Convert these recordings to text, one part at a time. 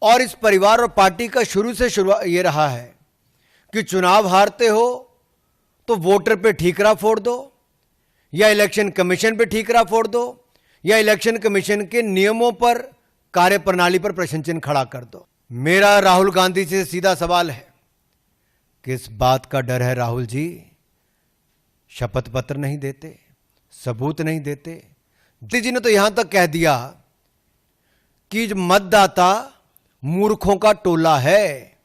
और इस परिवार और पार्टी का शुरू से ये रहा है कि चुनाव हारते हो तो वोटर पे ठीकरा फोड़ दो, या इलेक्शन कमीशन पे ठीकरा फोड़ दो, या इलेक्शन कमीशन के नियमों पर, कार्यप्रणाली पर प्रश्न चिन्ह खड़ा कर दो। मेरा राहुल गांधी से सीधा सवाल है, किस बात का डर है राहुल जी? शपथ पत्र नहीं देते, सबूत नहीं देते। मोदी जी ने तो यहां तक कह दिया कि मतदाता मूर्खों का टोला है।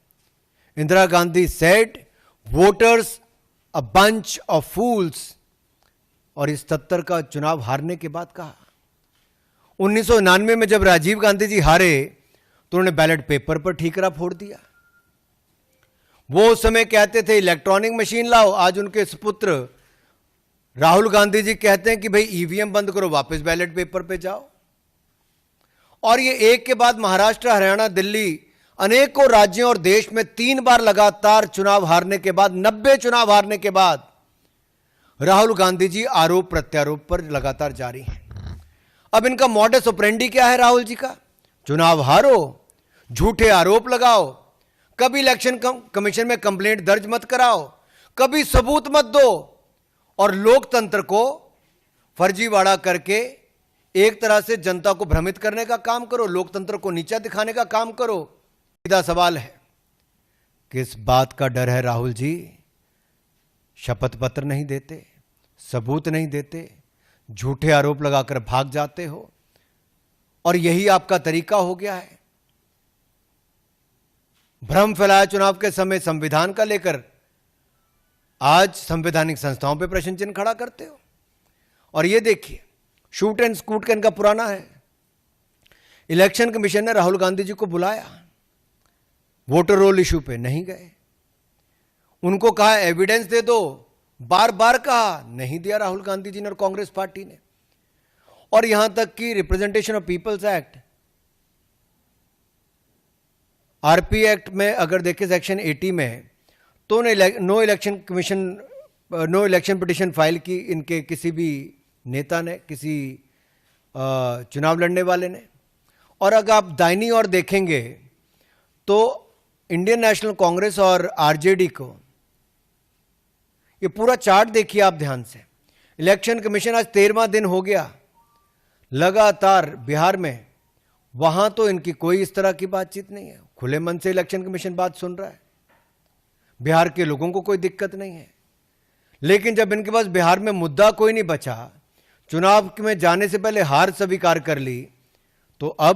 Indira Gandhi said voters a bunch of fools. और इस 77 का चुनाव हारने के बाद कहा। 1999 में जब राजीव गांधी जी हारे तो उन्होंने बैलेट पेपर पर ठीकरा फोड़ दिया। वो उस समय कहते थे इलेक्ट्रॉनिक मशीन लाओ, आज उनके सुपुत्र राहुल गांधी जी कहते हैं कि भाई ईवीएम बंद करो, वापस बैलेट पेपर पे जाओ। और ये एक के बाद महाराष्ट्र, हरियाणा, दिल्ली, अनेकों राज्यों और देश में 3 बार लगातार चुनाव हारने के बाद, 90 चुनाव हारने के बाद राहुल गांधी जी आरोप प्रत्यारोप पर लगातार जारी हैं। अब इनका मॉडस ऑपरेंडी क्या है राहुल जी का? चुनाव हारो, झूठे आरोप लगाओ, कभी इलेक्शन कमीशन में कंप्लेंट दर्ज मत कराओ, कभी सबूत मत दो, और लोकतंत्र को फर्जीवाड़ा करके एक तरह से जनता को भ्रमित करने का काम करो, लोकतंत्र को नीचा दिखाने का काम करो। सीधा सवाल है, किस बात का डर है राहुल जी? शपथ पत्र नहीं देते, सबूत नहीं देते, झूठे आरोप लगाकर भाग जाते हो, और यही आपका तरीका हो गया है। भ्रम फैलाया चुनाव के समय संविधान का लेकर, आज संवैधानिक संस्थाओं पे प्रश्न चिन्ह खड़ा करते हो। और ये देखिए, शूट एंड स्कूट का इनका पुराना है। इलेक्शन कमीशन ने राहुल गांधी जी को बुलाया, वोटर रोल इशू पे नहीं गए। उनको कहा एविडेंस दे दो, बार बार कहा, नहीं दिया राहुल गांधी जी ने और कांग्रेस पार्टी ने। और यहां तक कि representation of people's act, RP act में अगर देखें सेक्शन 80 में, तो नो इलेक्शन पिटिशन फाइल की इनके किसी भी नेता ने, किसी चुनाव लड़ने वाले ने। और अगर आप दाहिनी ओर देखेंगे तो इंडियन नेशनल कांग्रेस और आरजेडी को, ये पूरा चार्ट देखिए आप ध्यान से। इलेक्शन कमीशन आज 13वां दिन हो गया लगातार बिहार में, वहां तो इनकी कोई इस तरह की बातचीत नहीं है, खुले मन से इलेक्शन कमीशन बात सुन रहा है, बिहार के लोगों को कोई दिक्कत नहीं है। लेकिन जब इनके पास बिहार में मुद्दा कोई नहीं बचा, चुनाव में जाने से पहले हार स्वीकार कर ली, तो अब